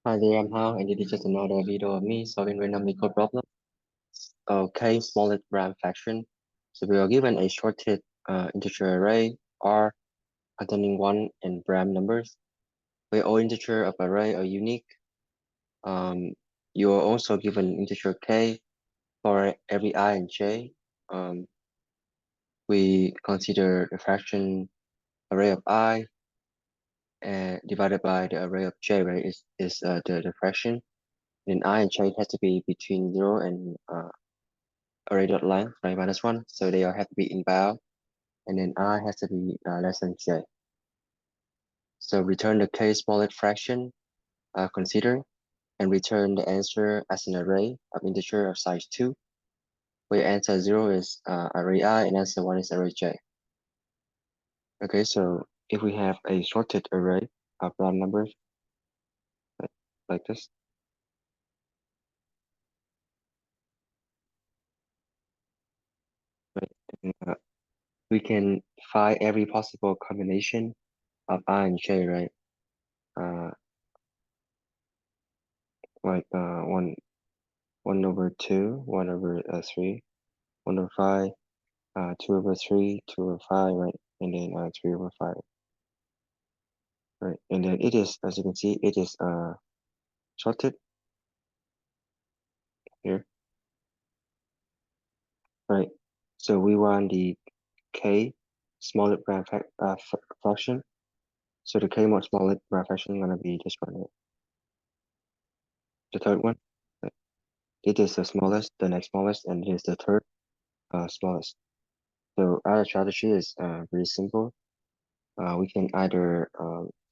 Hi there, I'm Hao, and this is just another video of me solving random equal problem. Okay, smallest gram fraction. So we are given a shorted integer array R containing 1 and gram numbers, where all integer of array are unique. You are also given integer k for every I and j. We consider the fraction array of I and divided by the array of j, right? Is the fraction. And I and j has to be between 0 and array dot length, right, -1. So they all have to be inbound, and then I has to be less than j. So return the k smallest fraction considered, and return the answer as an array of integer of size 2, where answer 0 is array I and answer 1 is array j. Okay, so if we have a sorted array of round numbers, like this, right, and, we can find every possible combination of I and j, right? Uh, like 1/2, 1/3, 1/5, 2/3, 2/5, right? And then 3/5, right? And then it is, as you can see, it is sorted here, right? So we want the k smallest fraction. So the k most smallest fraction is gonna be this one, right? The third one. Right? It is the smallest, the next smallest, and it is the third smallest. So our strategy is very simple. We can either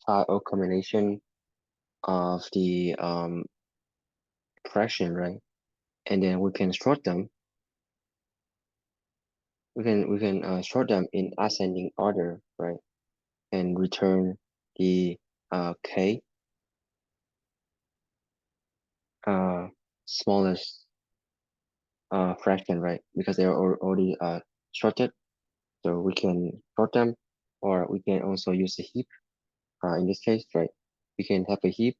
find a combination of the fraction, right? And then we can sort them. We can sort them in ascending order, right? And return the k smallest fraction, right? Because they are already sorted. So we can sort them, or we can also use a heap. In this case, right? We can have a heap.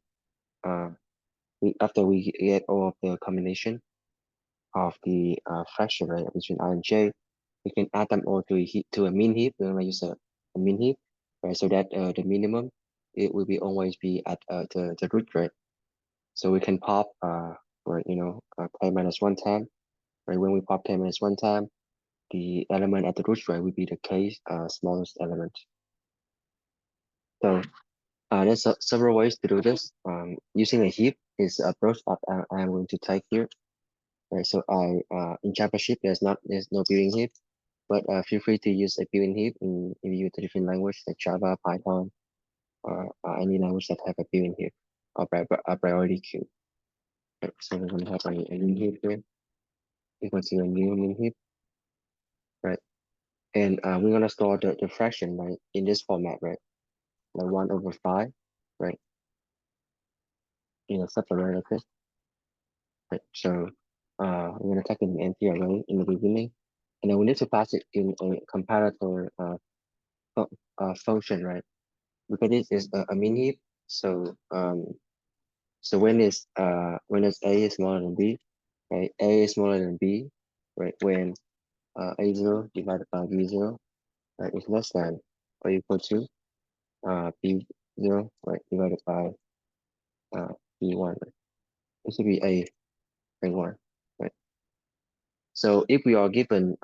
After we get all of the combination of the fraction, right, between I and j, we can add them all to a heap, to a min heap. We're gonna use a min heap, right? So that the minimum it will be always be at the root, right? So we can pop right, k -1 time, right? When we pop k -1 time, the element at the root, right, will be the k smallest element. So there's several ways to do this. Using a heap is the approach that I'm going to take here. Right, so in JavaScript there's no built-in heap, but feel free to use a built-in heap if you use a different language like Java, Python, or any language that have a built-in heap or a priority queue. Right, so we're gonna have a min heap here. Equal to a new min heap, right? And we're gonna store the fraction, right, in this format, right? Like 1/5, right? In a separate like this, right? So we're gonna take an empty array in the beginning, and then we need to pass it in a comparator function, right? Because this is a min heap. So when it's a is smaller than b, right? A is smaller than b, right? When a0 divided by b0, right, is less than or equal to b0, right, divided by b1. Right? This would be a1, right? So if we are given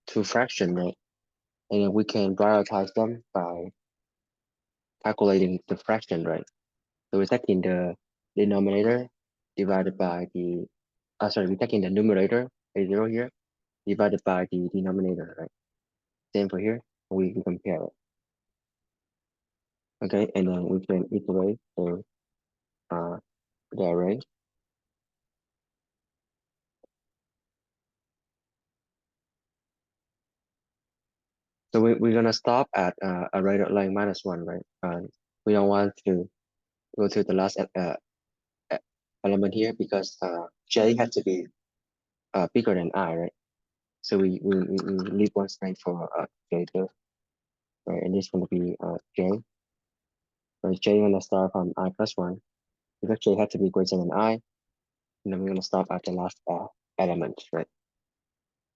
two fractions, right, and we can prioritize them by calculating the fraction, right? So we're taking the denominator divided by we're taking the numerator, a0 here, divided by the denominator, right? Same for here, we compare it. Okay, and then we can iterate for the array. So we're gonna stop at array.length -1, right? We don't want to go to the last element here because j has to be bigger than I, right? So we leave one space for j there, right? And this is gonna be j. So j gonna start from I+1, because j had to be greater than I, and then we're gonna stop at the last element, right?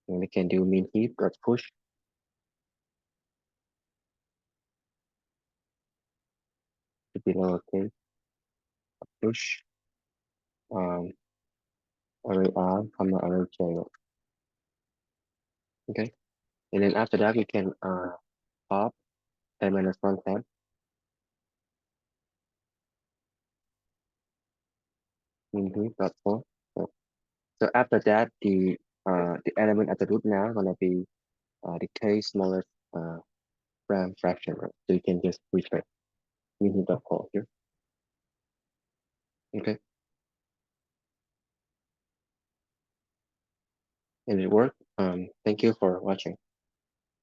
And we can do min heap dot push to be lowercase push array R, comma array J. Okay. And then after that, we can pop n minus 1 tab. Dot 4. So after that, the element at the root now gonna be the k smallest fraction, right? So you can just retrace dot 4 here. Okay. And it worked. Thank you for watching.